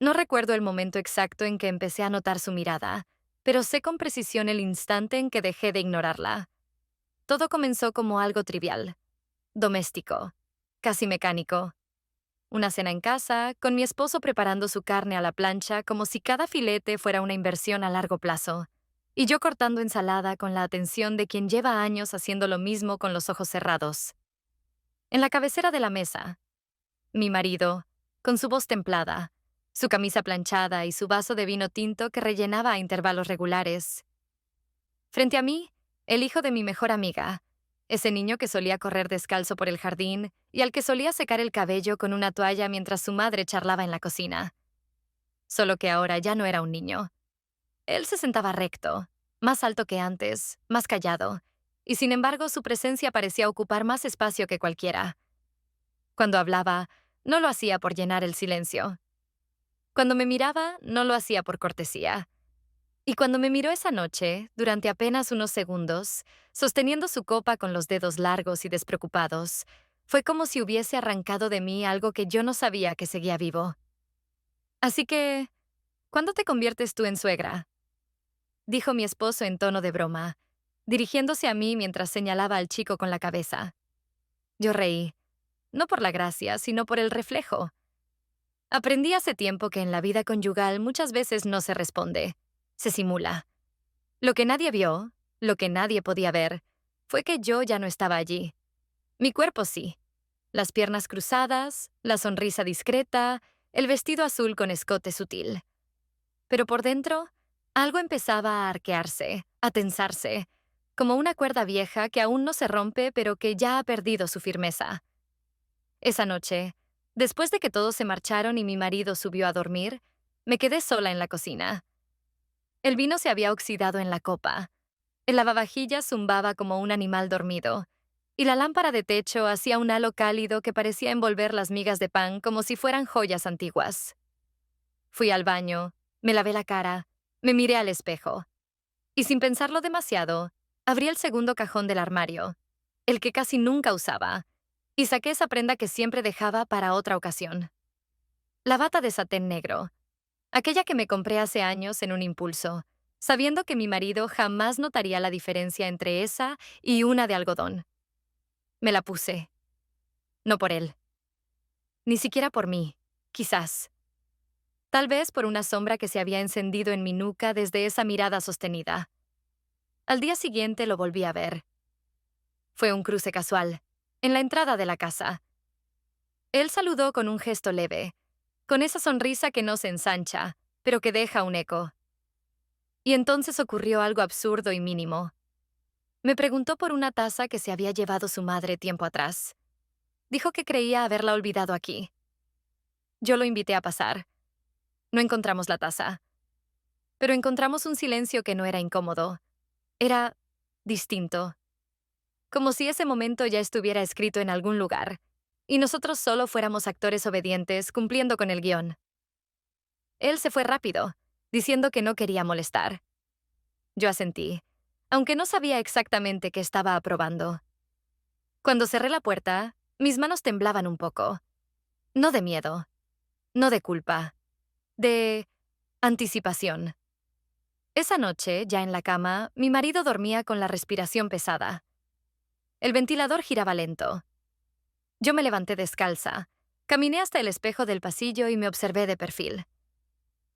No recuerdo el momento exacto en que empecé a notar su mirada, pero sé con precisión el instante en que dejé de ignorarla. Todo comenzó como algo trivial, doméstico, casi mecánico. Una cena en casa, con mi esposo preparando su carne a la plancha como si cada filete fuera una inversión a largo plazo, y yo cortando ensalada con la atención de quien lleva años haciendo lo mismo con los ojos cerrados. En la cabecera de la mesa, mi marido, con su voz templada, su camisa planchada y su vaso de vino tinto que rellenaba a intervalos regulares. Frente a mí, el hijo de mi mejor amiga, ese niño que solía correr descalzo por el jardín y al que solía secar el cabello con una toalla mientras su madre charlaba en la cocina. Solo que ahora ya no era un niño. Él se sentaba recto, más alto que antes, más callado, y sin embargo su presencia parecía ocupar más espacio que cualquiera. Cuando hablaba, no lo hacía por llenar el silencio. Cuando me miraba, no lo hacía por cortesía. Y cuando me miró esa noche, durante apenas unos segundos, sosteniendo su copa con los dedos largos y despreocupados, fue como si hubiese arrancado de mí algo que yo no sabía que seguía vivo. Así que, ¿cuándo te conviertes tú en suegra?, dijo mi esposo en tono de broma, dirigiéndose a mí mientras señalaba al chico con la cabeza. Yo reí, no por la gracia, sino por el reflejo. Aprendí hace tiempo que en la vida conyugal muchas veces no se responde, se simula. Lo que nadie vio, lo que nadie podía ver, fue que yo ya no estaba allí. Mi cuerpo sí. Las piernas cruzadas, la sonrisa discreta, el vestido azul con escote sutil. Pero por dentro, algo empezaba a arquearse, a tensarse, como una cuerda vieja que aún no se rompe pero que ya ha perdido su firmeza. Esa noche, después de que todos se marcharon y mi marido subió a dormir, me quedé sola en la cocina. El vino se había oxidado en la copa. El lavavajillas zumbaba como un animal dormido, y la lámpara de techo hacía un halo cálido que parecía envolver las migas de pan como si fueran joyas antiguas. Fui al baño, me lavé la cara, me miré al espejo, y sin pensarlo demasiado, abrí el segundo cajón del armario, el que casi nunca usaba, y saqué esa prenda que siempre dejaba para otra ocasión. La bata de satén negro, aquella que me compré hace años en un impulso, sabiendo que mi marido jamás notaría la diferencia entre esa y una de algodón. Me la puse. No por él. Ni siquiera por mí. Quizás. Tal vez por una sombra que se había encendido en mi nuca desde esa mirada sostenida. Al día siguiente lo volví a ver. Fue un cruce casual, en la entrada de la casa. Él saludó con un gesto leve, con esa sonrisa que no se ensancha, pero que deja un eco. Y entonces ocurrió algo absurdo y mínimo. Me preguntó por una taza que se había llevado su madre tiempo atrás. Dijo que creía haberla olvidado aquí. Yo lo invité a pasar. No encontramos la taza. Pero encontramos un silencio que no era incómodo. Era distinto. Como si ese momento ya estuviera escrito en algún lugar, y nosotros solo fuéramos actores obedientes cumpliendo con el guión. Él se fue rápido, diciendo que no quería molestar. Yo asentí, aunque no sabía exactamente qué estaba aprobando. Cuando cerré la puerta, mis manos temblaban un poco. No de miedo, no de culpa, de anticipación. Esa noche, ya en la cama, mi marido dormía con la respiración pesada. El ventilador giraba lento. Yo me levanté descalza, caminé hasta el espejo del pasillo y me observé de perfil.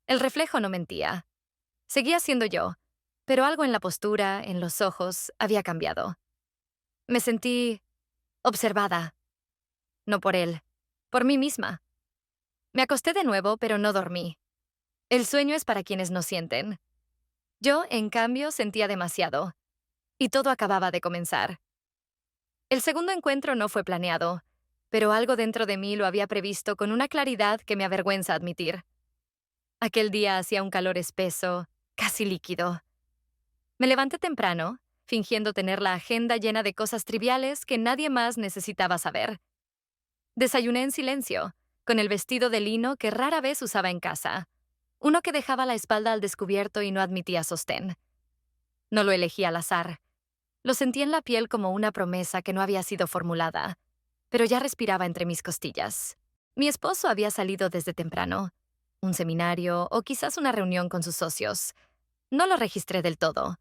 El reflejo no mentía. Seguía siendo yo, pero algo en la postura, en los ojos, había cambiado. Me sentí observada. No por él, por mí misma. Me acosté de nuevo, pero no dormí. El sueño es para quienes no sienten. Yo, en cambio, sentía demasiado. Y todo acababa de comenzar. El segundo encuentro no fue planeado, pero algo dentro de mí lo había previsto con una claridad que me avergüenza admitir. Aquel día hacía un calor espeso, casi líquido. Me levanté temprano, fingiendo tener la agenda llena de cosas triviales que nadie más necesitaba saber. Desayuné en silencio, con el vestido de lino que rara vez usaba en casa, uno que dejaba la espalda al descubierto y no admitía sostén. No lo elegí al azar. Lo sentí en la piel como una promesa que no había sido formulada, pero ya respiraba entre mis costillas. Mi esposo había salido desde temprano. un seminario o quizás una reunión con sus socios. No lo registré del todo.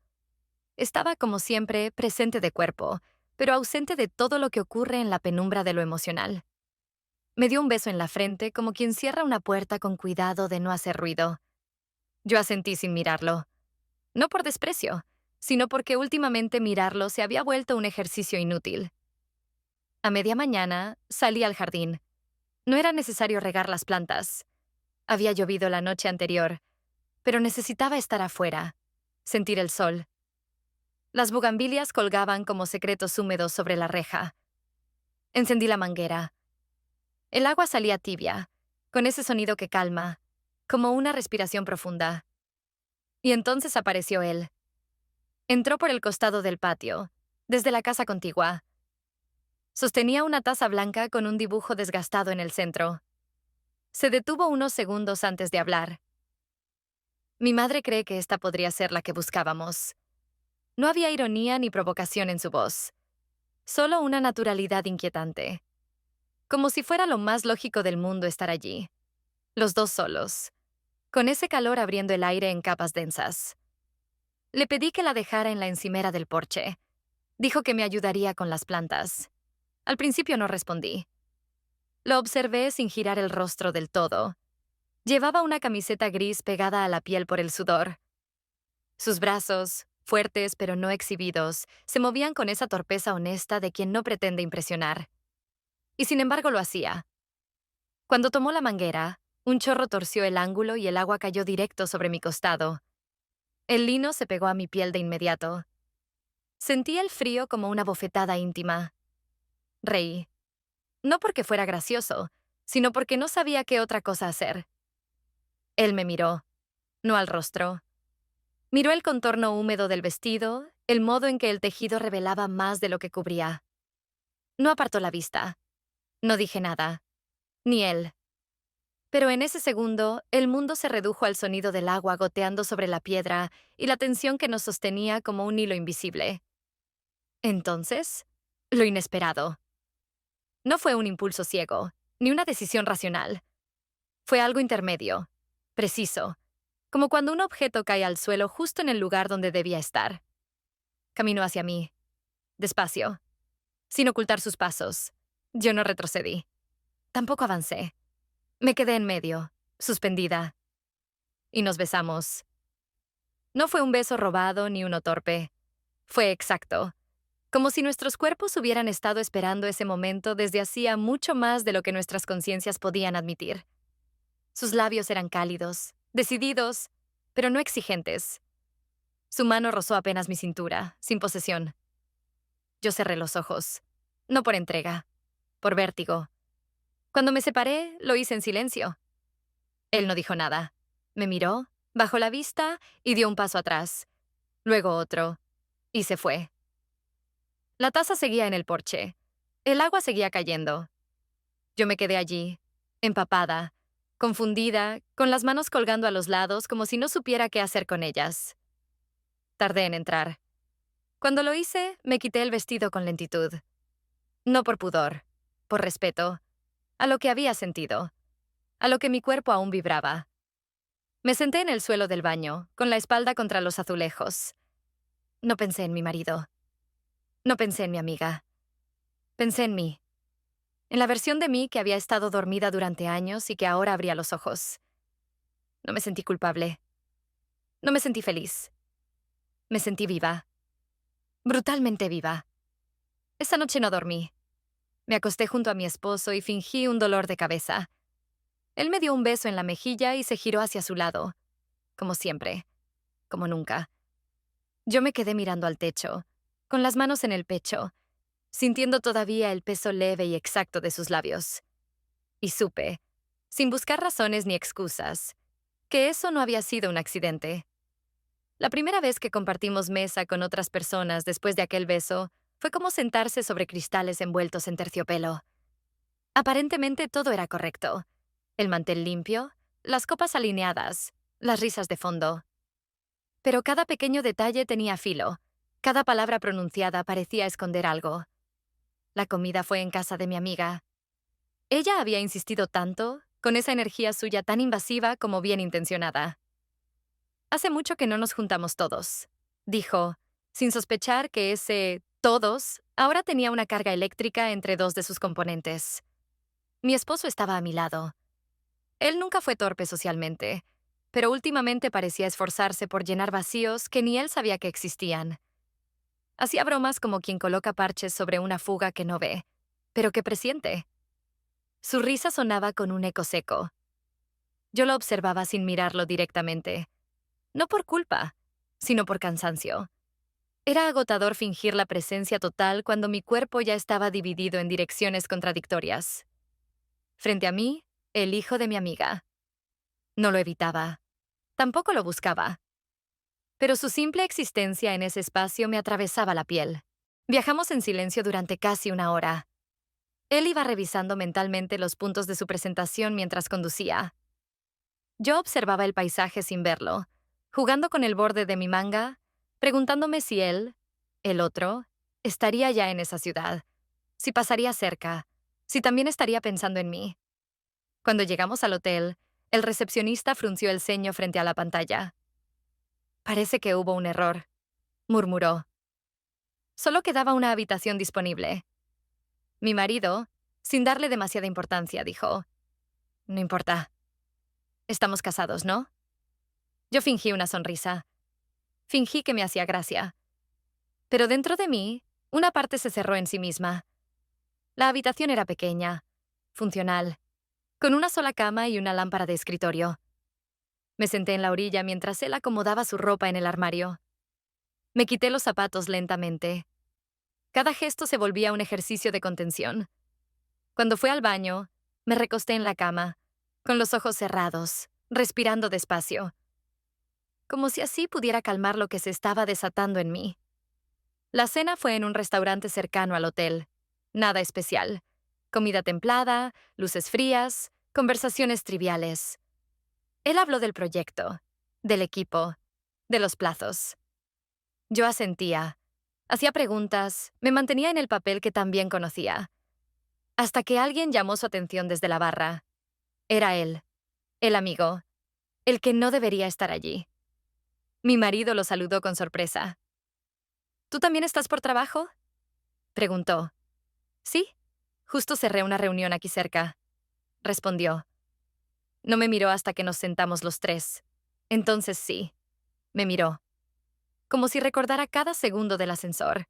Estaba, como siempre, presente de cuerpo, pero ausente de todo lo que ocurre en la penumbra de lo emocional. Me dio un beso en la frente como quien cierra una puerta con cuidado de no hacer ruido. Yo asentí sin mirarlo. No por desprecio, sino porque últimamente mirarlo se había vuelto un ejercicio inútil. A media mañana salí al jardín. No era necesario regar las plantas. Había llovido la noche anterior, pero necesitaba estar afuera, sentir el sol. Las bugambilias colgaban como secretos húmedos sobre la reja. Encendí la manguera. El agua salía tibia, con ese sonido que calma, como una respiración profunda. Y entonces apareció él. Entró por el costado del patio, desde la casa contigua. Sostenía una taza blanca con un dibujo desgastado en el centro. Se detuvo unos segundos antes de hablar. Mi madre cree que esta podría ser la que buscábamos. No había ironía ni provocación en su voz, solo una naturalidad inquietante. Como si fuera lo más lógico del mundo estar allí, los dos solos, con ese calor abriendo el aire en capas densas. Le pedí que la dejara en la encimera del porche. Dijo que me ayudaría con las plantas. Al principio no respondí. Lo observé sin girar el rostro del todo. Llevaba una camiseta gris pegada a la piel por el sudor. Sus brazos, fuertes pero no exhibidos, se movían con esa torpeza honesta de quien no pretende impresionar. Y sin embargo lo hacía. Cuando tomó la manguera, un chorro torció el ángulo y el agua cayó directo sobre mi costado. El lino se pegó a mi piel de inmediato. Sentí el frío como una bofetada íntima. Reí. No porque fuera gracioso, sino porque no sabía qué otra cosa hacer. Él me miró, no al rostro. Miró el contorno húmedo del vestido, el modo en que el tejido revelaba más de lo que cubría. No apartó la vista. No dije nada. Ni él. Pero en ese segundo, el mundo se redujo al sonido del agua goteando sobre la piedra y la tensión que nos sostenía como un hilo invisible. Entonces, lo inesperado. No fue un impulso ciego, ni una decisión racional. Fue algo intermedio, preciso, como cuando un objeto cae al suelo justo en el lugar donde debía estar. Caminó hacia mí, despacio, sin ocultar sus pasos. Yo no retrocedí. Tampoco avancé. Me quedé en medio, suspendida. Y nos besamos. No fue un beso robado ni uno torpe. Fue exacto, como si nuestros cuerpos hubieran estado esperando ese momento desde hacía mucho más de lo que nuestras conciencias podían admitir. Sus labios eran cálidos, decididos, pero no exigentes. Su mano rozó apenas mi cintura, sin posesión. Yo cerré los ojos, no por entrega, por vértigo. Cuando me separé, lo hice en silencio. Él no dijo nada. Me miró, bajó la vista y dio un paso atrás. Luego otro. Y se fue. La taza seguía en el porche. El agua seguía cayendo. Yo me quedé allí, empapada, confundida, con las manos colgando a los lados como si no supiera qué hacer con ellas. Tardé en entrar. Cuando lo hice, me quité el vestido con lentitud. No por pudor, por respeto, a lo que había sentido, a lo que mi cuerpo aún vibraba. Me senté en el suelo del baño, con la espalda contra los azulejos. No pensé en mi marido. No pensé en mi amiga. Pensé en mí. En la versión de mí que había estado dormida durante años y que ahora abría los ojos. No me sentí culpable. No me sentí feliz. Me sentí viva. Brutalmente viva. Esa noche no dormí. Me acosté junto a mi esposo y fingí un dolor de cabeza. Él me dio un beso en la mejilla y se giró hacia su lado. Como siempre. Como nunca. Yo me quedé mirando al techo, con las manos en el pecho, sintiendo todavía el peso leve y exacto de sus labios. Y supe, sin buscar razones ni excusas, que eso no había sido un accidente. La primera vez que compartimos mesa con otras personas después de aquel beso fue como sentarse sobre cristales envueltos en terciopelo. Aparentemente todo era correcto. El mantel limpio, las copas alineadas, las risas de fondo. Pero cada pequeño detalle tenía filo. Cada palabra pronunciada parecía esconder algo. La comida fue en casa de mi amiga. Ella había insistido tanto, con esa energía suya tan invasiva como bien intencionada. Hace mucho que no nos juntamos todos, dijo, sin sospechar que ese todos ahora tenía una carga eléctrica entre dos de sus componentes. Mi esposo estaba a mi lado. Él nunca fue torpe socialmente, pero últimamente parecía esforzarse por llenar vacíos que ni él sabía que existían. Hacía bromas como quien coloca parches sobre una fuga que no ve, pero que presiente. Su risa sonaba con un eco seco. Yo lo observaba sin mirarlo directamente, no por culpa, sino por cansancio. Era agotador fingir la presencia total cuando mi cuerpo ya estaba dividido en direcciones contradictorias. Frente a mí, el hijo de mi amiga. No lo evitaba. Tampoco lo buscaba. Pero su simple existencia en ese espacio me atravesaba la piel. Viajamos en silencio durante casi una hora. Él iba revisando mentalmente los puntos de su presentación mientras conducía. Yo observaba el paisaje sin verlo, jugando con el borde de mi manga, preguntándome si él, el otro, estaría ya en esa ciudad, si pasaría cerca, si también estaría pensando en mí. Cuando llegamos al hotel, el recepcionista frunció el ceño frente a la pantalla. Parece que hubo un error, murmuró. Solo quedaba una habitación disponible. Mi marido, sin darle demasiada importancia, dijo, no importa. Estamos casados, ¿no? Yo fingí una sonrisa. Fingí que me hacía gracia. Pero dentro de mí, una parte se cerró en sí misma. La habitación era pequeña, funcional, con una sola cama y una lámpara de escritorio. Me senté en la orilla mientras él acomodaba su ropa en el armario. Me quité los zapatos lentamente. Cada gesto se volvía un ejercicio de contención. Cuando fue al baño, me recosté en la cama, con los ojos cerrados, respirando despacio, como si así pudiera calmar lo que se estaba desatando en mí. La cena fue en un restaurante cercano al hotel. Nada especial. Comida templada, luces frías, conversaciones triviales. Él habló del proyecto, del equipo, de los plazos. Yo asentía, hacía preguntas, me mantenía en el papel que también conocía. Hasta que alguien llamó su atención desde la barra. Era él, el amigo, el que no debería estar allí. Mi marido lo saludó con sorpresa. ¿Tú también estás por trabajo?, preguntó. Sí, justo cerré una reunión aquí cerca, respondió. No me miró hasta que nos sentamos los tres. Entonces sí, me miró, como si recordara cada segundo del ascensor,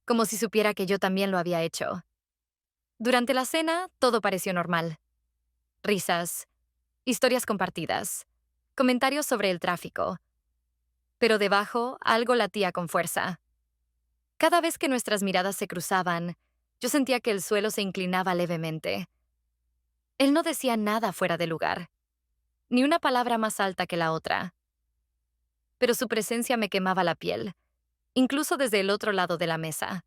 como si supiera que yo también lo había hecho. Durante la cena, todo pareció normal. Risas, historias compartidas, comentarios sobre el tráfico. Pero debajo, algo latía con fuerza. Cada vez que nuestras miradas se cruzaban, yo sentía que el suelo se inclinaba levemente. Él no decía nada fuera de lugar, ni una palabra más alta que la otra. Pero su presencia me quemaba la piel, incluso desde el otro lado de la mesa.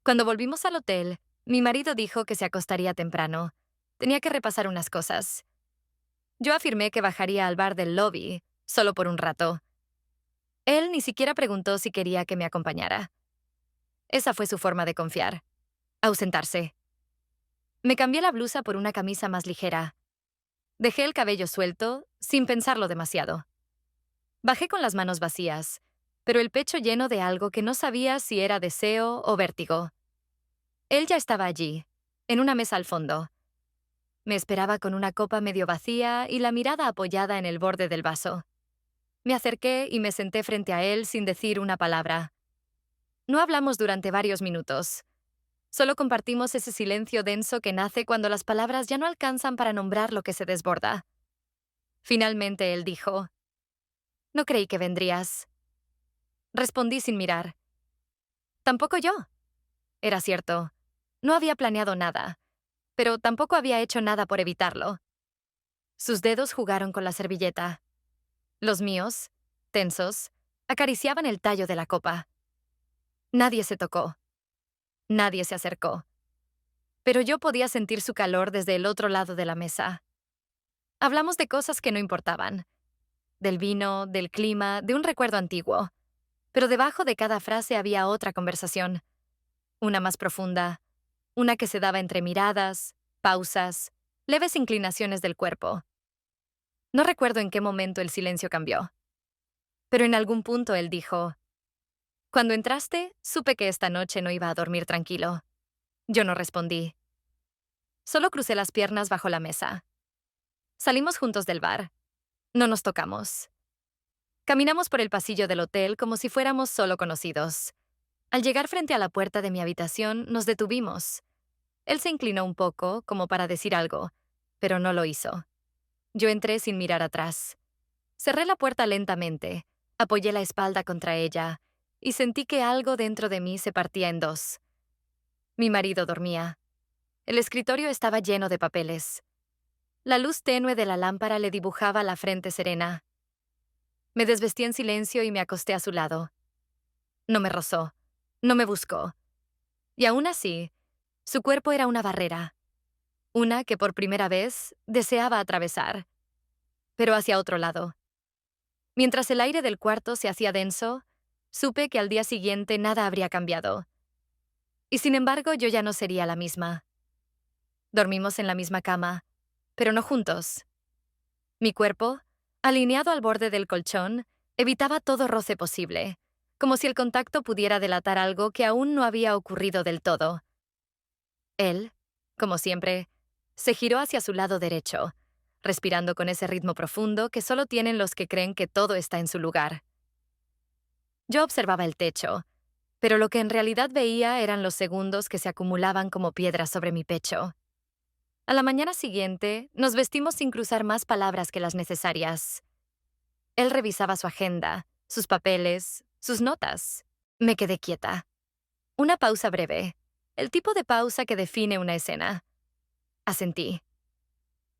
Cuando volvimos al hotel, mi marido dijo que se acostaría temprano. Tenía que repasar unas cosas. Yo afirmé que bajaría al bar del lobby, solo por un rato. Él ni siquiera preguntó si quería que me acompañara. Esa fue su forma de confiar. Ausentarse. Me cambié la blusa por una camisa más ligera. Dejé el cabello suelto, sin pensarlo demasiado. Bajé con las manos vacías, pero el pecho lleno de algo que no sabía si era deseo o vértigo. Él ya estaba allí, en una mesa al fondo. Me esperaba con una copa medio vacía y la mirada apoyada en el borde del vaso. Me acerqué y me senté frente a él sin decir una palabra. No hablamos durante varios minutos. Solo compartimos ese silencio denso que nace cuando las palabras ya no alcanzan para nombrar lo que se desborda. Finalmente él dijo, «No creí que vendrías». Respondí sin mirar. «Tampoco yo». Era cierto. No había planeado nada, pero tampoco había hecho nada por evitarlo. Sus dedos jugaron con la servilleta. Los míos, tensos, acariciaban el tallo de la copa. Nadie se tocó. Nadie se acercó. Pero yo podía sentir su calor desde el otro lado de la mesa. Hablamos de cosas que no importaban. Del vino, del clima, de un recuerdo antiguo. Pero debajo de cada frase había otra conversación. Una más profunda. Una que se daba entre miradas, pausas, leves inclinaciones del cuerpo. No recuerdo en qué momento el silencio cambió, pero en algún punto él dijo, «Cuando entraste, supe que esta noche no iba a dormir tranquilo». Yo no respondí. Solo crucé las piernas bajo la mesa. Salimos juntos del bar. No nos tocamos. Caminamos por el pasillo del hotel como si fuéramos solo conocidos. Al llegar frente a la puerta de mi habitación, nos detuvimos. Él se inclinó un poco, como para decir algo, pero no lo hizo. Yo entré sin mirar atrás. Cerré la puerta lentamente, apoyé la espalda contra ella, y sentí que algo dentro de mí se partía en dos. Mi marido dormía. El escritorio estaba lleno de papeles. La luz tenue de la lámpara le dibujaba la frente serena. Me desvestí en silencio y me acosté a su lado. No me rozó, no me buscó. Y aún así, su cuerpo era una barrera, una que por primera vez deseaba atravesar, pero hacia otro lado. Mientras el aire del cuarto se hacía denso, supe que al día siguiente nada habría cambiado. Y sin embargo, yo ya no sería la misma. Dormimos en la misma cama, pero no juntos. Mi cuerpo, alineado al borde del colchón, evitaba todo roce posible, como si el contacto pudiera delatar algo que aún no había ocurrido del todo. Él, como siempre, se giró hacia su lado derecho, respirando con ese ritmo profundo que solo tienen los que creen que todo está en su lugar. Yo observaba el techo, pero lo que en realidad veía eran los segundos que se acumulaban como piedras sobre mi pecho. A la mañana siguiente, nos vestimos sin cruzar más palabras que las necesarias. Él revisaba su agenda, sus papeles, sus notas. Me quedé quieta. Una pausa breve, el tipo de pausa que define una escena. Asentí.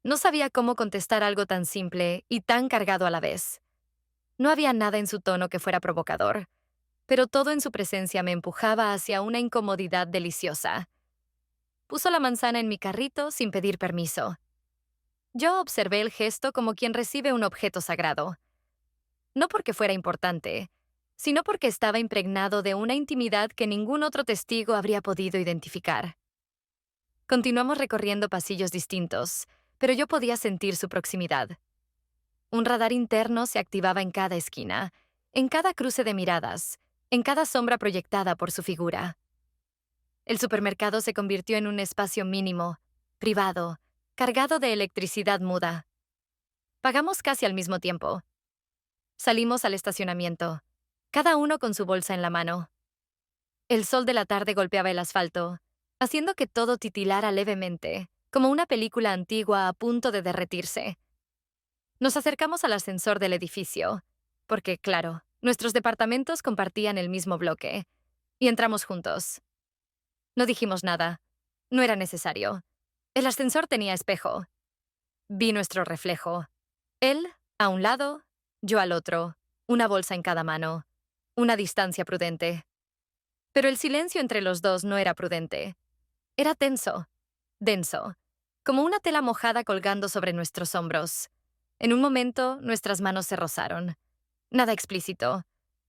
No sabía cómo contestar algo tan simple y tan cargado a la vez. No había nada en su tono que fuera provocador, pero todo en su presencia me empujaba hacia una incomodidad deliciosa. Puso la manzana en mi carrito sin pedir permiso. Yo observé el gesto como quien recibe un objeto sagrado. No porque fuera importante, sino porque estaba impregnado de una intimidad que ningún otro testigo habría podido identificar. Continuamos recorriendo pasillos distintos, pero yo podía sentir su proximidad. Un radar interno se activaba en cada esquina, en cada cruce de miradas, en cada sombra proyectada por su figura. El supermercado se convirtió en un espacio mínimo, privado, cargado de electricidad muda. Pagamos casi al mismo tiempo. Salimos al estacionamiento, cada uno con su bolsa en la mano. El sol de la tarde golpeaba el asfalto, haciendo que todo titilara levemente, como una película antigua a punto de derretirse. Nos acercamos al ascensor del edificio, porque, claro, nuestros departamentos compartían el mismo bloque, y entramos juntos. No dijimos nada. No era necesario. El ascensor tenía espejo. Vi nuestro reflejo. Él, a un lado, yo al otro, una bolsa en cada mano, una distancia prudente. Pero el silencio entre los dos no era prudente. Era tenso, denso, como una tela mojada colgando sobre nuestros hombros. En un momento, nuestras manos se rozaron. Nada explícito,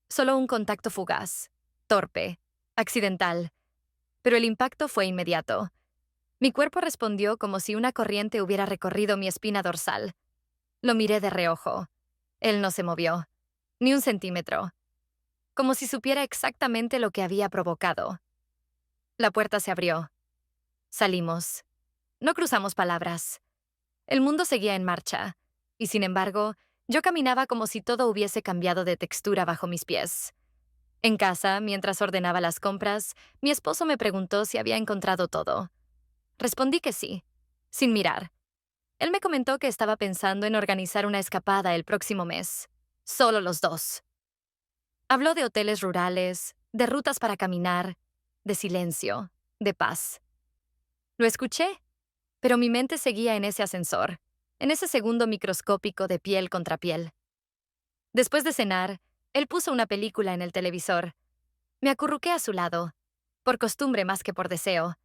solo un contacto fugaz, torpe, accidental. Pero el impacto fue inmediato. Mi cuerpo respondió como si una corriente hubiera recorrido mi espina dorsal. Lo miré de reojo. Él no se movió, ni un centímetro, como si supiera exactamente lo que había provocado. La puerta se abrió. Salimos. No cruzamos palabras. El mundo seguía en marcha, y sin embargo, yo caminaba como si todo hubiese cambiado de textura bajo mis pies. En casa, mientras ordenaba las compras, mi esposo me preguntó si había encontrado todo. Respondí que sí, sin mirar. Él me comentó que estaba pensando en organizar una escapada el próximo mes. Solo los dos. Habló de hoteles rurales, de rutas para caminar, de silencio, de paz. Lo escuché, pero mi mente seguía en ese ascensor, en ese segundo microscópico de piel contra piel. Después de cenar, él puso una película en el televisor. Me acurruqué a su lado, por costumbre más que por deseo.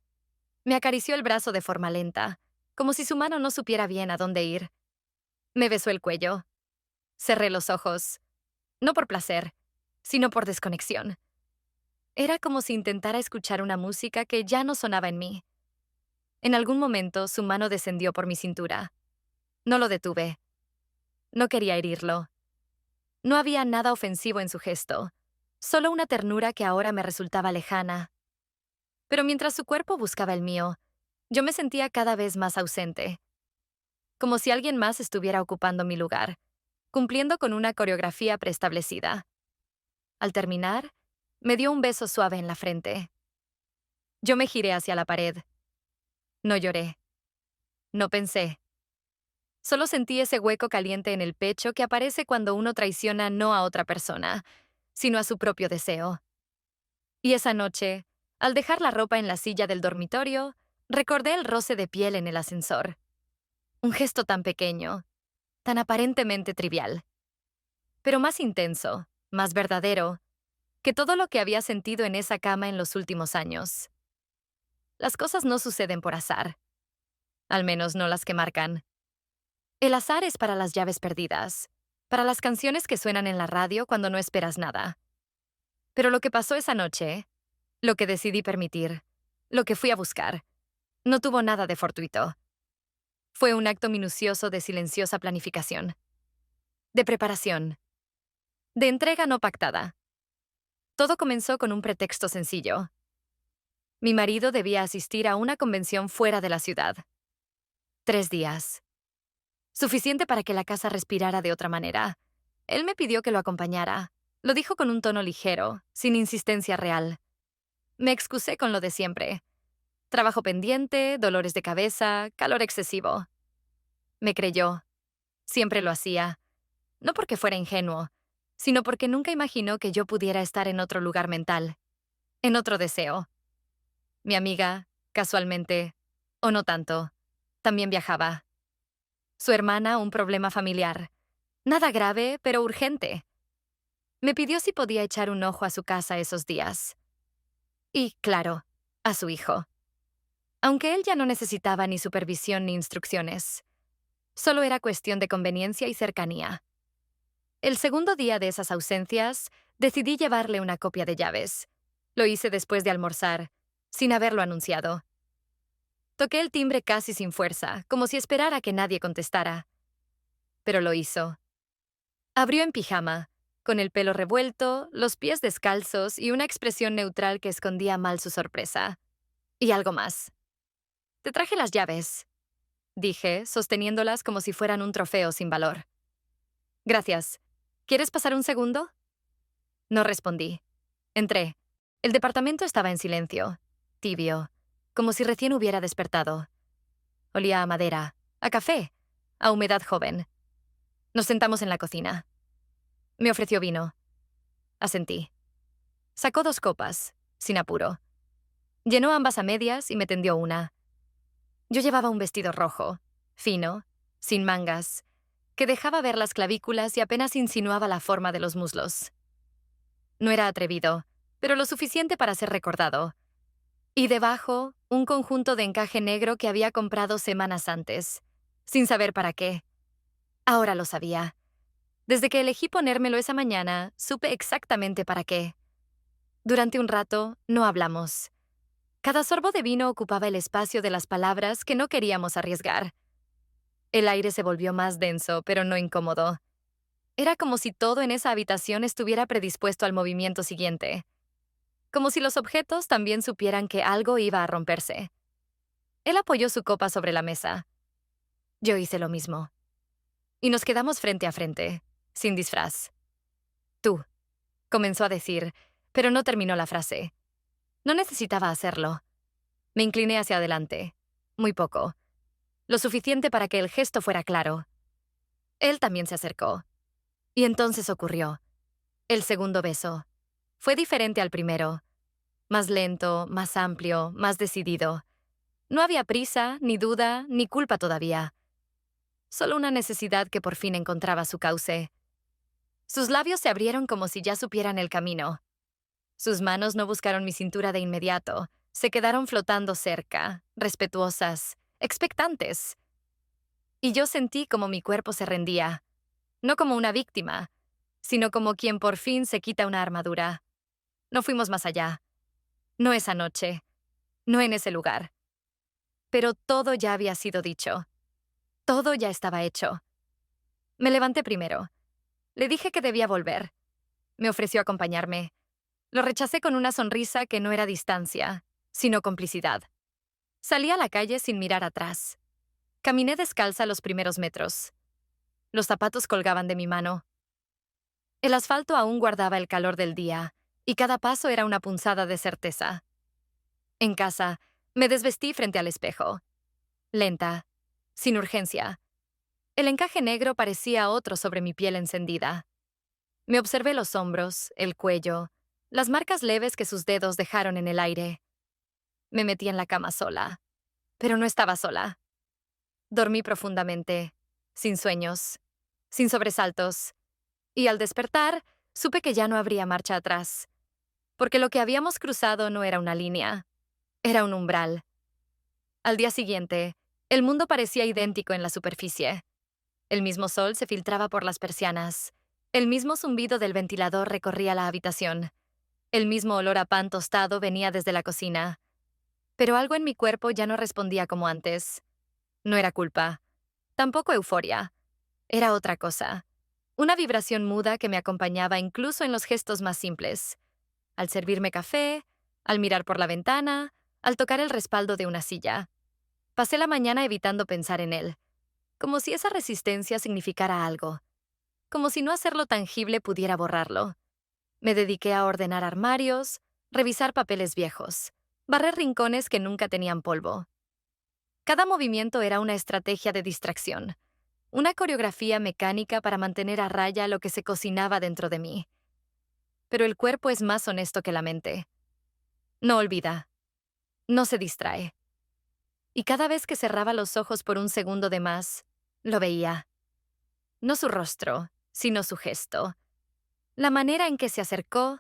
Me acarició el brazo de forma lenta, como si su mano no supiera bien a dónde ir. Me besó el cuello. Cerré los ojos, no por placer, sino por desconexión. Era como si intentara escuchar una música que ya no sonaba en mí. En algún momento su mano descendió por mi cintura. No lo detuve. No quería herirlo. No había nada ofensivo en su gesto, solo una ternura que ahora me resultaba lejana. Pero mientras su cuerpo buscaba el mío, yo me sentía cada vez más ausente, como si alguien más estuviera ocupando mi lugar, cumpliendo con una coreografía preestablecida. Al terminar, me dio un beso suave en la frente. Yo me giré hacia la pared. No lloré. No pensé. Solo sentí ese hueco caliente en el pecho que aparece cuando uno traiciona no a otra persona, sino a su propio deseo. Y esa noche, al dejar la ropa en la silla del dormitorio, recordé el roce de piel en el ascensor. Un gesto tan pequeño, tan aparentemente trivial, pero más intenso, más verdadero, que todo lo que había sentido en esa cama en los últimos años. Las cosas no suceden por azar, al menos no las que marcan. El azar es para las llaves perdidas, para las canciones que suenan en la radio cuando no esperas nada. Pero lo que pasó esa noche, lo que decidí permitir, lo que fui a buscar, no tuvo nada de fortuito. Fue un acto minucioso de silenciosa planificación, de preparación, de entrega no pactada. Todo comenzó con un pretexto sencillo. Mi marido debía asistir a una convención fuera de la ciudad. 3 días. Suficiente para que la casa respirara de otra manera. Él me pidió que lo acompañara. Lo dijo con un tono ligero, sin insistencia real. Me excusé con lo de siempre. Trabajo pendiente, dolores de cabeza, calor excesivo. Me creyó. Siempre lo hacía. No porque fuera ingenuo, sino porque nunca imaginó que yo pudiera estar en otro lugar mental, en otro deseo. Mi amiga, casualmente, o no tanto, también viajaba. Su hermana, un problema familiar. Nada grave, pero urgente. Me pidió si podía echar un ojo a su casa esos días. Y, claro, a su hijo. Aunque él ya no necesitaba ni supervisión ni instrucciones. Solo era cuestión de conveniencia y cercanía. El segundo día de esas ausencias, decidí llevarle una copia de llaves. Lo hice después de almorzar, sin haberlo anunciado. Toqué el timbre casi sin fuerza, como si esperara que nadie contestara. Pero lo hizo. Abrió en pijama, con el pelo revuelto, los pies descalzos y una expresión neutral que escondía mal su sorpresa. Y algo más. «Te traje las llaves», dije, sosteniéndolas como si fueran un trofeo sin valor. «Gracias. ¿Quieres pasar un segundo?» No respondí. Entré. El departamento estaba en silencio, tibio, como si recién hubiera despertado. Olía a madera, a café, a humedad joven. Nos sentamos en la cocina. Me ofreció vino. Asentí. Sacó 2 copas, sin apuro. Llenó ambas a medias y me tendió una. Yo llevaba un vestido rojo, fino, sin mangas, que dejaba ver las clavículas y apenas insinuaba la forma de los muslos. No era atrevido, pero lo suficiente para ser recordado. Y debajo, un conjunto de encaje negro que había comprado semanas antes, sin saber para qué. Ahora lo sabía. Desde que elegí ponérmelo esa mañana, supe exactamente para qué. Durante un rato, no hablamos. Cada sorbo de vino ocupaba el espacio de las palabras que no queríamos arriesgar. El aire se volvió más denso, pero no incómodo. Era como si todo en esa habitación estuviera predispuesto al movimiento siguiente. Como si los objetos también supieran que algo iba a romperse. Él apoyó su copa sobre la mesa. Yo hice lo mismo. Y nos quedamos frente a frente, sin disfraz. «Tú», comenzó a decir, pero no terminó la frase. No necesitaba hacerlo. Me incliné hacia adelante. Muy poco. Lo suficiente para que el gesto fuera claro. Él también se acercó. Y entonces ocurrió. El segundo beso. Fue diferente al primero. Más lento, más amplio, más decidido. No había prisa, ni duda, ni culpa todavía. Solo una necesidad que por fin encontraba su cauce. Sus labios se abrieron como si ya supieran el camino. Sus manos no buscaron mi cintura de inmediato. Se quedaron flotando cerca, respetuosas, expectantes. Y yo sentí como mi cuerpo se rendía. No como una víctima, sino como quien por fin se quita una armadura. No fuimos más allá. No esa noche. No en ese lugar. pero todo ya había sido dicho. Todo ya estaba hecho. Me levanté primero. Le dije que debía volver. Me ofreció acompañarme. Lo rechacé con una sonrisa que no era distancia, sino complicidad. Salí a la calle sin mirar atrás. Caminé descalza los primeros metros. Los zapatos colgaban de mi mano. El asfalto aún guardaba el calor del día, y cada paso era una punzada de certeza. En casa, me desvestí frente al espejo. Lenta, sin urgencia. El encaje negro parecía otro sobre mi piel encendida. Me observé los hombros, el cuello, las marcas leves que sus dedos dejaron en el aire. Me metí en la cama sola, pero no estaba sola. Dormí profundamente, sin sueños, sin sobresaltos, y al despertar, supe que ya no habría marcha atrás, porque lo que habíamos cruzado no era una línea, era un umbral. Al día siguiente, el mundo parecía idéntico en la superficie. El mismo sol se filtraba por las persianas, el mismo zumbido del ventilador recorría la habitación, el mismo olor a pan tostado venía desde la cocina. Pero algo en mi cuerpo ya no respondía como antes. No era culpa, tampoco euforia. Era otra cosa. Una vibración muda que me acompañaba incluso en los gestos más simples. Al servirme café, al mirar por la ventana, al tocar el respaldo de una silla. Pasé la mañana evitando pensar en él, como si esa resistencia significara algo, como si no hacerlo tangible pudiera borrarlo. Me dediqué a ordenar armarios, revisar papeles viejos, barrer rincones que nunca tenían polvo. Cada movimiento era una estrategia de distracción, una coreografía mecánica para mantener a raya lo que se cocinaba dentro de mí. Pero el cuerpo es más honesto que la mente. No olvida, no se distrae. Y cada vez que cerraba los ojos por un segundo de más, lo veía. No su rostro, sino su gesto. La manera en que se acercó,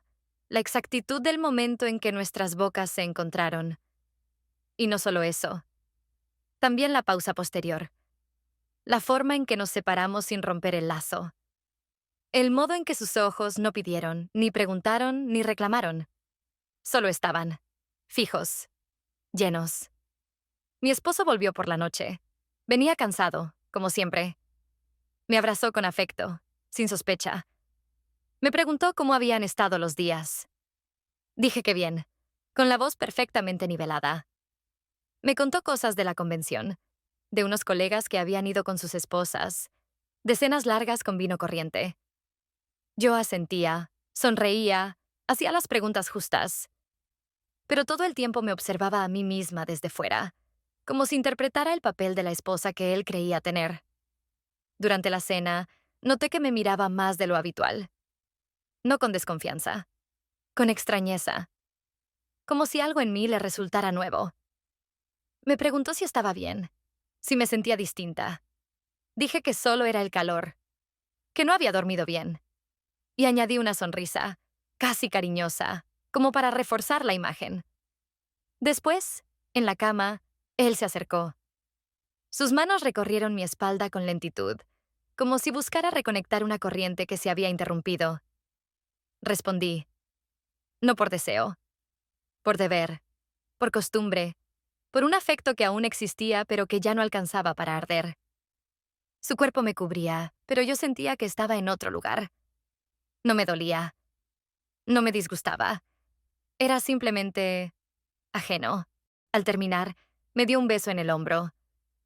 la exactitud del momento en que nuestras bocas se encontraron. Y no solo eso, también la pausa posterior. La forma en que nos separamos sin romper el lazo. El modo en que sus ojos no pidieron, ni preguntaron, ni reclamaron. Solo estaban, fijos, llenos. Mi esposo volvió por la noche. Venía cansado, como siempre. Me abrazó con afecto, sin sospecha. Me preguntó cómo habían estado los días. Dije que bien, con la voz perfectamente nivelada. Me contó cosas de la convención, de unos colegas que habían ido con sus esposas, de cenas largas con vino corriente. Yo asentía, sonreía, hacía las preguntas justas, pero todo el tiempo me observaba a mí misma desde fuera, como si interpretara el papel de la esposa que él creía tener. Durante la cena, noté que me miraba más de lo habitual. No con desconfianza, con extrañeza, como si algo en mí le resultara nuevo. Me preguntó si estaba bien, si me sentía distinta. Dije que solo era el calor, que no había dormido bien. Y añadí una sonrisa, casi cariñosa, como para reforzar la imagen. Después, en la cama, él se acercó. Sus manos recorrieron mi espalda con lentitud, como si buscara reconectar una corriente que se había interrumpido. Respondí, no por deseo, por deber, por costumbre, por un afecto que aún existía pero que ya no alcanzaba para arder. Su cuerpo me cubría, pero yo sentía que estaba en otro lugar. No me dolía, no me disgustaba. Era simplemente ajeno. Al terminar, me dio un beso en el hombro.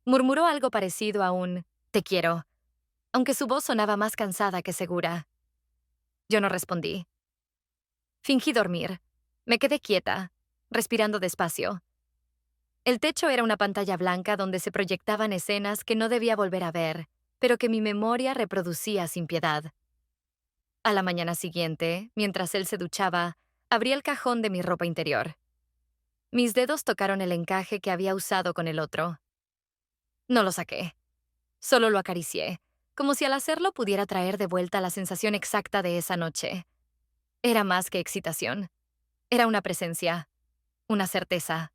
Murmuró algo parecido a un «te quiero», aunque su voz sonaba más cansada que segura. Yo no respondí. Fingí dormir. Me quedé quieta, respirando despacio. El techo era una pantalla blanca donde se proyectaban escenas que no debía volver a ver, pero que mi memoria reproducía sin piedad. A la mañana siguiente, mientras él se duchaba, abrí el cajón de mi ropa interior. Mis dedos tocaron el encaje que había usado con el otro. No lo saqué. Solo lo acaricié, como si al hacerlo pudiera traer de vuelta la sensación exacta de esa noche. Era más que excitación. Era una presencia, una certeza.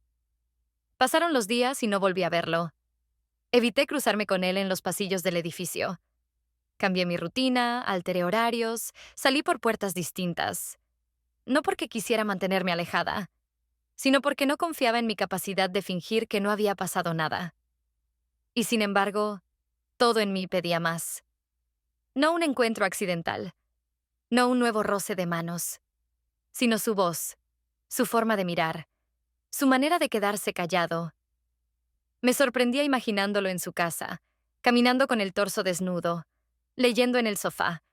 Pasaron los días y no volví a verlo. Evité cruzarme con él en los pasillos del edificio. Cambié mi rutina, alteré horarios, salí por puertas distintas. No porque quisiera mantenerme alejada, sino porque no confiaba en mi capacidad de fingir que no había pasado nada. Y sin embargo, todo en mí pedía más. No un encuentro accidental, no un nuevo roce de manos, sino su voz, su forma de mirar, su manera de quedarse callado. Me sorprendía imaginándolo en su casa, caminando con el torso desnudo, leyendo en el sofá,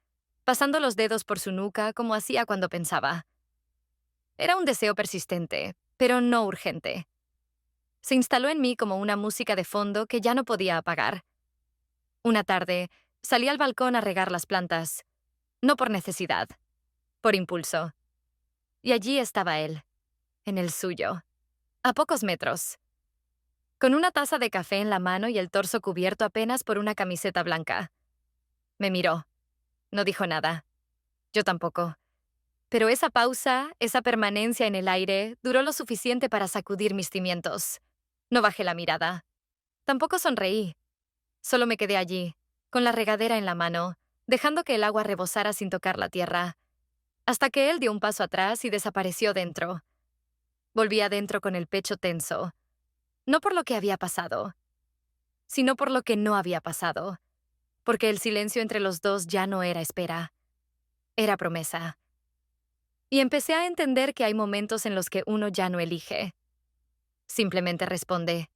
pasando los dedos por su nuca como hacía cuando pensaba. Era un deseo persistente, pero no urgente. Se instaló en mí como una música de fondo que ya no podía apagar. Una tarde, salí al balcón a regar las plantas, no por necesidad, por impulso. Y allí estaba él, en el suyo, a pocos metros, con una taza de café en la mano y el torso cubierto apenas por una camiseta blanca. Me miró. No dijo nada. Yo tampoco. Pero esa pausa, esa permanencia en el aire, duró lo suficiente para sacudir mis cimientos. No bajé la mirada. Tampoco sonreí. Solo me quedé allí, con la regadera en la mano, dejando que el agua rebosara sin tocar la tierra, hasta que él dio un paso atrás y desapareció dentro. Volví adentro con el pecho tenso, no por lo que había pasado, sino por lo que no había pasado, porque el silencio entre los dos ya no era espera, era promesa. Y empecé a entender que hay momentos en los que uno ya no elige. Simplemente responde.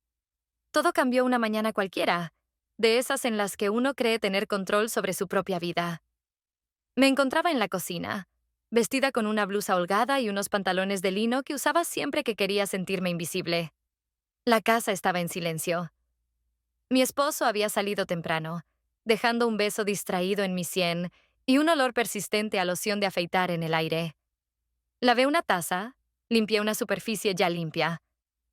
Todo cambió una mañana cualquiera, de esas en las que uno cree tener control sobre su propia vida. Me encontraba en la cocina, vestida con una blusa holgada y unos pantalones de lino que usaba siempre que quería sentirme invisible. La casa estaba en silencio. Mi esposo había salido temprano, dejando un beso distraído en mi sien y un olor persistente a loción de afeitar en el aire. Lavé una taza, limpié una superficie ya limpia.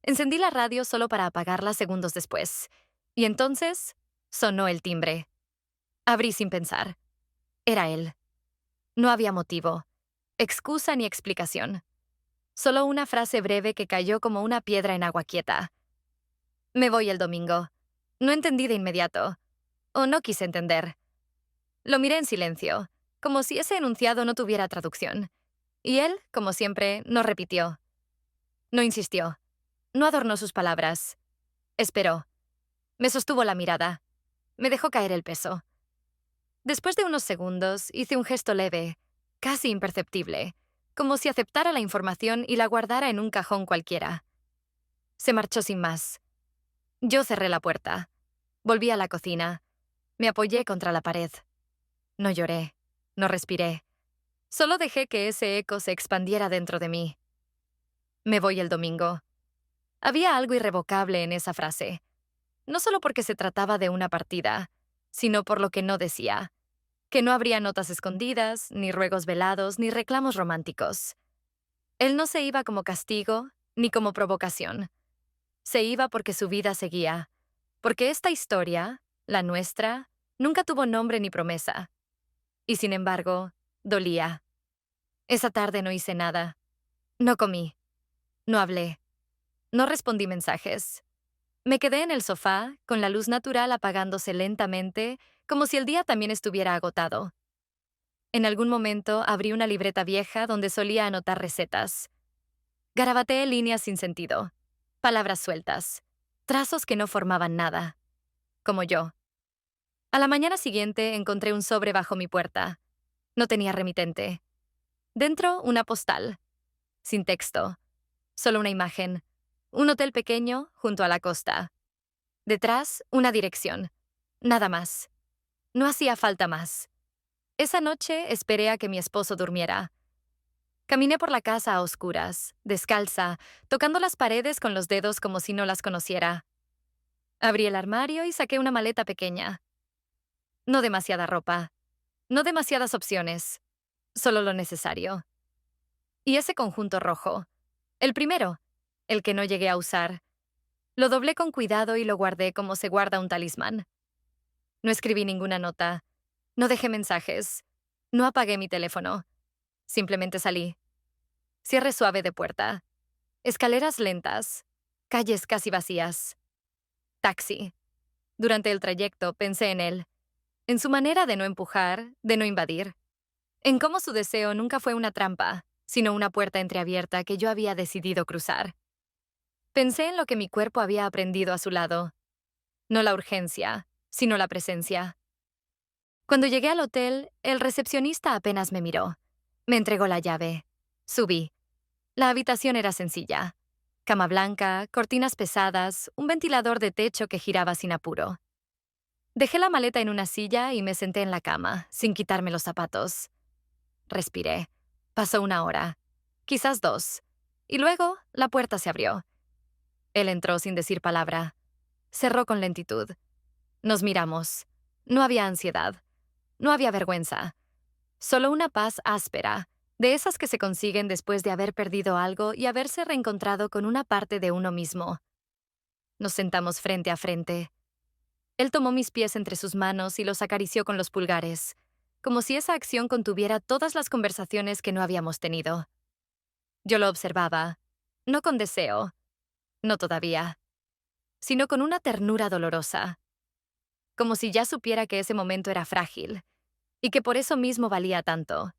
Encendí la radio solo para apagarla segundos después. Y entonces sonó el timbre. Abrí sin pensar. Era él. No había motivo, excusa ni explicación. Solo una frase breve que cayó como una piedra en agua quieta. Me voy el domingo. No entendí de inmediato. O no quise entender. Lo miré en silencio, como si ese enunciado no tuviera traducción. Y él, como siempre, no repitió. No insistió. No adornó sus palabras. Esperó. Me sostuvo la mirada. Me dejó caer el peso. Después de unos segundos, hice un gesto leve, casi imperceptible, como si aceptara la información y la guardara en un cajón cualquiera. Se marchó sin más. Yo cerré la puerta. Volví a la cocina. Me apoyé contra la pared. No lloré. No respiré. Solo dejé que ese eco se expandiera dentro de mí. Me voy el domingo. Había algo irrevocable en esa frase. No solo porque se trataba de una partida, sino por lo que no decía. Que no habría notas escondidas, ni ruegos velados, ni reclamos románticos. Él no se iba como castigo, ni como provocación. Se iba porque su vida seguía. Porque esta historia, la nuestra, nunca tuvo nombre ni promesa. Y sin embargo, dolía. Esa tarde no hice nada. No comí. No hablé. No respondí mensajes. Me quedé en el sofá, con la luz natural apagándose lentamente, como si el día también estuviera agotado. En algún momento abrí una libreta vieja donde solía anotar recetas. Garabateé líneas sin sentido, palabras sueltas, trazos que no formaban nada, como yo. A la mañana siguiente encontré un sobre bajo mi puerta. No tenía remitente. Dentro, una postal. Sin texto. Solo una imagen. Un hotel pequeño junto a la costa. Detrás, una dirección. Nada más. No hacía falta más. Esa noche esperé a que mi esposo durmiera. Caminé por la casa a oscuras, descalza, tocando las paredes con los dedos como si no las conociera. Abrí el armario y saqué una maleta pequeña. No demasiada ropa. No demasiadas opciones. Solo lo necesario. Y ese conjunto rojo. El primero. El que no llegué a usar. Lo doblé con cuidado y lo guardé como se guarda un talismán. No escribí ninguna nota. No dejé mensajes. No apagué mi teléfono. Simplemente salí. Cierre suave de puerta. Escaleras lentas. Calles casi vacías. Taxi. Durante el trayecto pensé en él. En su manera de no empujar, de no invadir. En cómo su deseo nunca fue una trampa, sino una puerta entreabierta que yo había decidido cruzar. Pensé en lo que mi cuerpo había aprendido a su lado. No la urgencia, sino la presencia. Cuando llegué al hotel, el recepcionista apenas me miró. Me entregó la llave. Subí. La habitación era sencilla. Cama blanca, cortinas pesadas, un ventilador de techo que giraba sin apuro. Dejé la maleta en una silla y me senté en la cama, sin quitarme los zapatos. Respiré. Pasó una hora, quizás dos, y luego la puerta se abrió. Él entró sin decir palabra. Cerró con lentitud. Nos miramos. No había ansiedad. No había vergüenza. Solo una paz áspera, de esas que se consiguen después de haber perdido algo y haberse reencontrado con una parte de uno mismo. Nos sentamos frente a frente. Él tomó mis pies entre sus manos y los acarició con los pulgares, como si esa acción contuviera todas las conversaciones que no habíamos tenido. Yo lo observaba, no con deseo, no todavía, sino con una ternura dolorosa, como si ya supiera que ese momento era frágil y que por eso mismo valía tanto.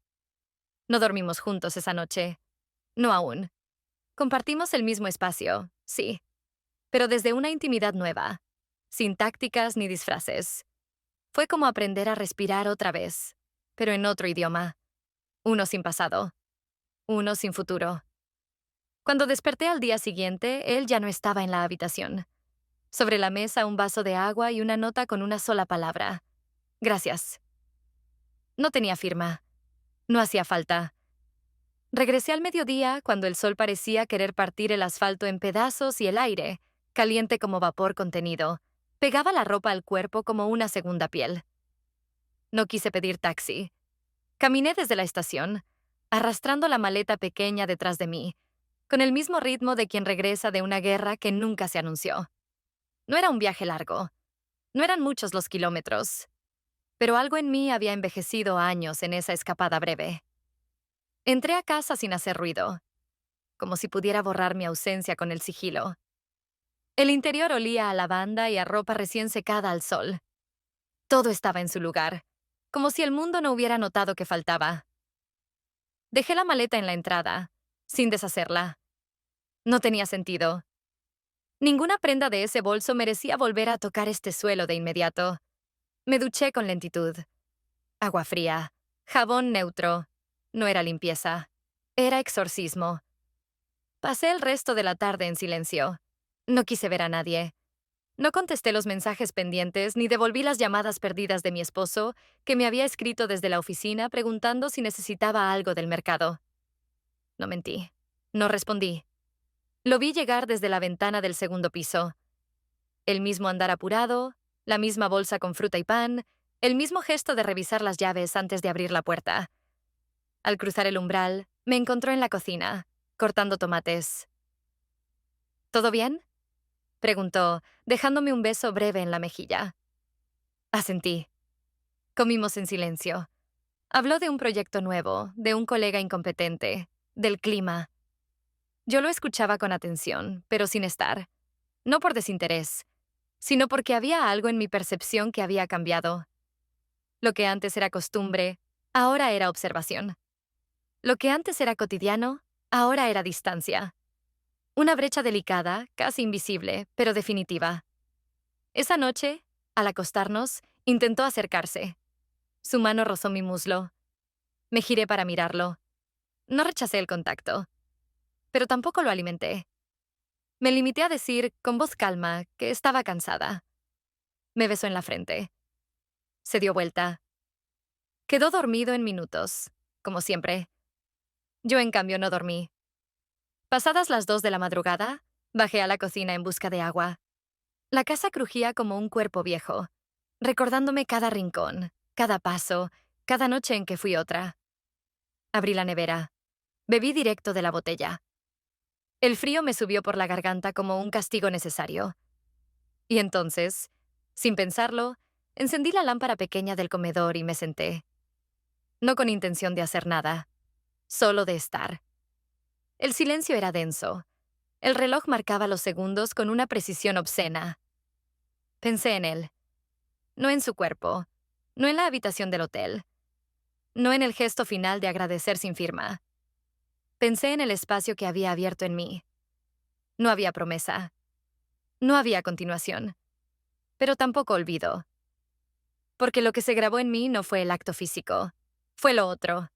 No dormimos juntos esa noche, no aún. Compartimos el mismo espacio, sí, pero desde una intimidad nueva, sin tácticas ni disfraces. Fue como aprender a respirar otra vez, pero en otro idioma. Uno sin pasado, uno sin futuro. Cuando desperté al día siguiente, él ya no estaba en la habitación. Sobre la mesa un vaso de agua y una nota con una sola palabra. Gracias. No tenía firma. No hacía falta. Regresé al mediodía cuando el sol parecía querer partir el asfalto en pedazos y el aire, caliente como vapor contenido, pegaba la ropa al cuerpo como una segunda piel. No quise pedir taxi. Caminé desde la estación, arrastrando la maleta pequeña detrás de mí, con el mismo ritmo de quien regresa de una guerra que nunca se anunció. No era un viaje largo. No eran muchos los kilómetros. Pero algo en mí había envejecido años en esa escapada breve. Entré a casa sin hacer ruido, como si pudiera borrar mi ausencia con el sigilo. El interior olía a lavanda y a ropa recién secada al sol. Todo estaba en su lugar, como si el mundo no hubiera notado que faltaba. Dejé la maleta en la entrada, sin deshacerla. No tenía sentido. Ninguna prenda de ese bolso merecía volver a tocar este suelo de inmediato. Me duché con lentitud. Agua fría, jabón neutro. No era limpieza. Era exorcismo. Pasé el resto de la tarde en silencio. No quise ver a nadie. No contesté los mensajes pendientes ni devolví las llamadas perdidas de mi esposo, que me había escrito desde la oficina preguntando si necesitaba algo del mercado. No mentí. No respondí. Lo vi llegar desde la ventana del segundo piso. El mismo andar apurado, la misma bolsa con fruta y pan, el mismo gesto de revisar las llaves antes de abrir la puerta. Al cruzar el umbral, me encontró en la cocina, cortando tomates. ¿Todo bien?, preguntó, dejándome un beso breve en la mejilla. Asentí. Comimos en silencio. Habló de un proyecto nuevo, de un colega incompetente, del clima. Yo lo escuchaba con atención, pero sin estar. No por desinterés, sino porque había algo en mi percepción que había cambiado. Lo que antes era costumbre, ahora era observación. Lo que antes era cotidiano, ahora era distancia. Una brecha delicada, casi invisible, pero definitiva. Esa noche, al acostarnos, intentó acercarse. Su mano rozó mi muslo. Me giré para mirarlo. No rechacé el contacto, pero tampoco lo alimenté. Me limité a decir, con voz calma, que estaba cansada. Me besó en la frente. Se dio vuelta. Quedó dormido en minutos, como siempre. Yo, en cambio, no dormí. Pasadas las 2 de la madrugada, bajé a la cocina en busca de agua. La casa crujía como un cuerpo viejo, recordándome cada rincón, cada paso, cada noche en que fui otra. Abrí la nevera. Bebí directo de la botella. El frío me subió por la garganta como un castigo necesario. Y entonces, sin pensarlo, encendí la lámpara pequeña del comedor y me senté. No con intención de hacer nada, solo de estar. El silencio era denso. El reloj marcaba los segundos con una precisión obscena. Pensé en él. No en su cuerpo, no en la habitación del hotel, no en el gesto final de agradecer sin firma. Pensé en el espacio que había abierto en mí. No había promesa. No había continuación. Pero tampoco olvido. Porque lo que se grabó en mí no fue el acto físico. Fue lo otro.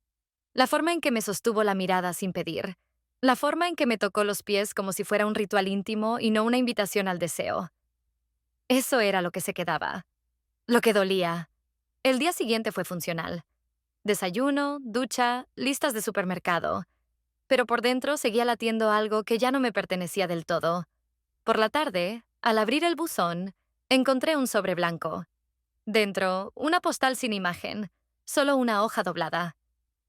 La forma en que me sostuvo la mirada sin pedir. La forma en que me tocó los pies como si fuera un ritual íntimo y no una invitación al deseo. Eso era lo que se quedaba. Lo que dolía. El día siguiente fue funcional. Desayuno, ducha, listas de supermercado. Pero por dentro seguía latiendo algo que ya no me pertenecía del todo. Por la tarde, al abrir el buzón, encontré un sobre blanco. Dentro, una postal sin imagen, solo una hoja doblada.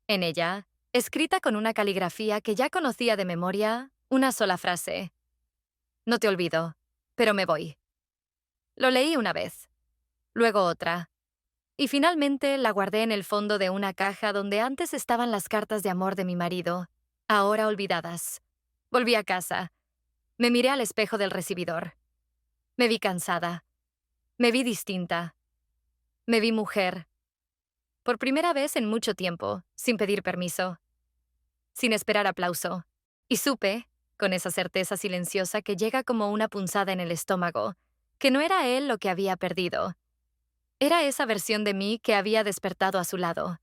En ella, escrita con una caligrafía que ya conocía de memoria, una sola frase. No te olvido, pero me voy. Lo leí una vez, luego otra, y finalmente la guardé en el fondo de una caja donde antes estaban las cartas de amor de mi marido, ahora olvidadas. Volví a casa. Me miré al espejo del recibidor. Me vi cansada. Me vi distinta. Me vi mujer. Por primera vez en mucho tiempo, sin pedir permiso, sin esperar aplauso. Y supe, con esa certeza silenciosa que llega como una punzada en el estómago, que no era él lo que había perdido. Era esa versión de mí que había despertado a su lado.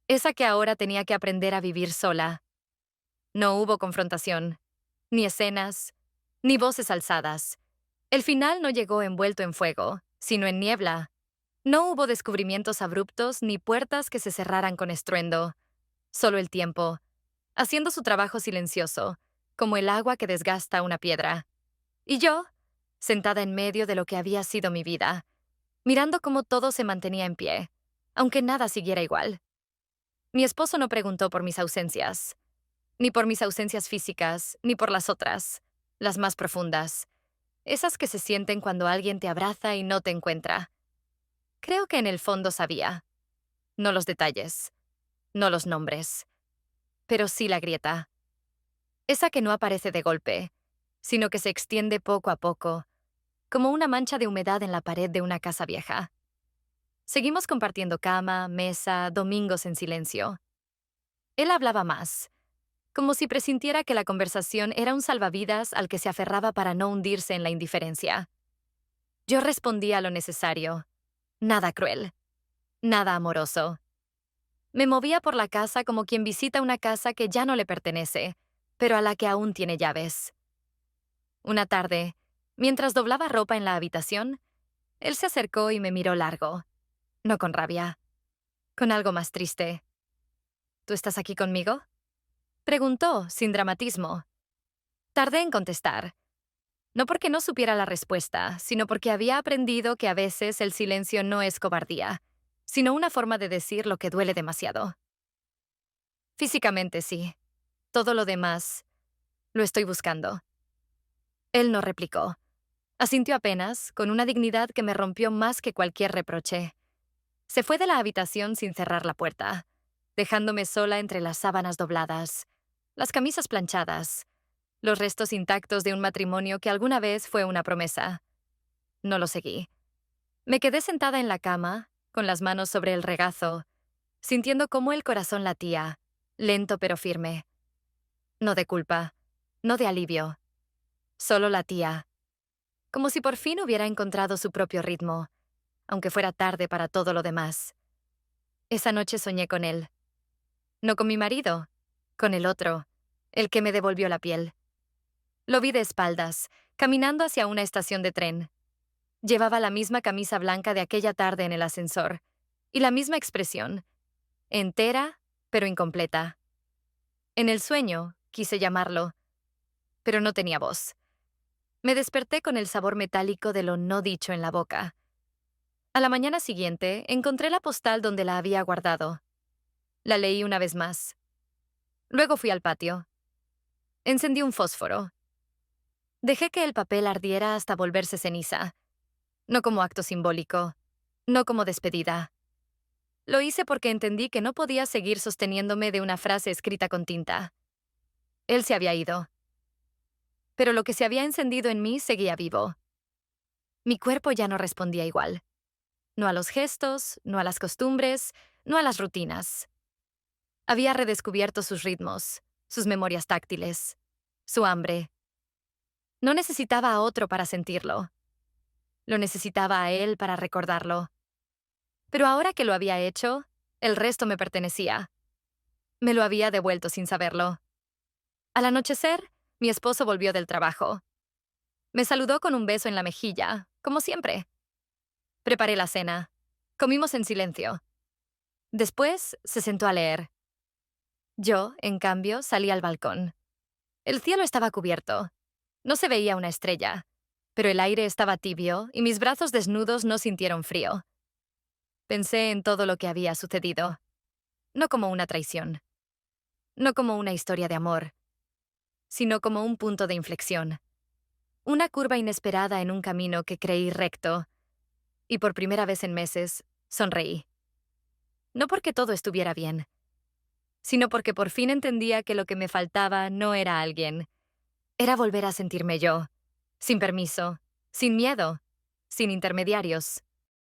Esa que ahora tenía que aprender a vivir sola. No hubo confrontación, ni escenas, ni voces alzadas. El final no llegó envuelto en fuego, sino en niebla. No hubo descubrimientos abruptos ni puertas que se cerraran con estruendo. Solo el tiempo, haciendo su trabajo silencioso, como el agua que desgasta una piedra. Y yo, sentada en medio de lo que había sido mi vida, mirando cómo todo se mantenía en pie, aunque nada siguiera igual. Mi esposo no preguntó por mis ausencias, ni por mis ausencias físicas, ni por las otras, las más profundas, esas que se sienten cuando alguien te abraza y no te encuentra. Creo que en el fondo sabía. No los detalles, no los nombres, pero sí la grieta. Esa que no aparece de golpe, sino que se extiende poco a poco, como una mancha de humedad en la pared de una casa vieja. Seguimos compartiendo cama, mesa, domingos en silencio. Él hablaba más, como si presintiera que la conversación era un salvavidas al que se aferraba para no hundirse en la indiferencia. Yo respondía lo necesario. Nada cruel. Nada amoroso. Me movía por la casa como quien visita una casa que ya no le pertenece, pero a la que aún tiene llaves. Una tarde, mientras doblaba ropa en la habitación, él se acercó y me miró largo. No con rabia, con algo más triste. ¿Tú estás aquí conmigo? Preguntó, sin dramatismo. Tardé en contestar. No porque no supiera la respuesta, sino porque había aprendido que a veces el silencio no es cobardía, sino una forma de decir lo que duele demasiado. Físicamente sí. Todo lo demás, lo estoy buscando. Él no replicó. Asintió apenas, con una dignidad que me rompió más que cualquier reproche. Se fue de la habitación sin cerrar la puerta, dejándome sola entre las sábanas dobladas, las camisas planchadas, los restos intactos de un matrimonio que alguna vez fue una promesa. No lo seguí. Me quedé sentada en la cama, con las manos sobre el regazo, sintiendo cómo el corazón latía, lento pero firme. No de culpa, no de alivio. Solo latía, como si por fin hubiera encontrado su propio ritmo, aunque fuera tarde para todo lo demás. Esa noche soñé con él. No con mi marido, con el otro, el que me devolvió la piel. Lo vi de espaldas, caminando hacia una estación de tren. Llevaba la misma camisa blanca de aquella tarde en el ascensor, y la misma expresión, entera, pero incompleta. En el sueño, quise llamarlo, pero no tenía voz. Me desperté con el sabor metálico de lo no dicho en la boca. A la mañana siguiente, encontré la postal donde la había guardado. La leí una vez más. Luego fui al patio. Encendí un fósforo. Dejé que el papel ardiera hasta volverse ceniza. No como acto simbólico, no como despedida. Lo hice porque entendí que no podía seguir sosteniéndome de una frase escrita con tinta. Él se había ido. Pero lo que se había encendido en mí seguía vivo. Mi cuerpo ya no respondía igual. No a los gestos, no a las costumbres, no a las rutinas. Había redescubierto sus ritmos, sus memorias táctiles, su hambre. No necesitaba a otro para sentirlo. Lo necesitaba a él para recordarlo. Pero ahora que lo había hecho, el resto me pertenecía. Me lo había devuelto sin saberlo. Al anochecer, mi esposo volvió del trabajo. Me saludó con un beso en la mejilla, como siempre. Preparé la cena. Comimos en silencio. Después se sentó a leer. Yo, en cambio, salí al balcón. El cielo estaba cubierto. No se veía una estrella, pero el aire estaba tibio y mis brazos desnudos no sintieron frío. Pensé en todo lo que había sucedido. No como una traición. No como una historia de amor, sino como un punto de inflexión. Una curva inesperada en un camino que creí recto, y por primera vez en meses, sonreí. No porque todo estuviera bien, sino porque por fin entendía que lo que me faltaba no era alguien. Era volver a sentirme yo, sin permiso, sin miedo, sin intermediarios.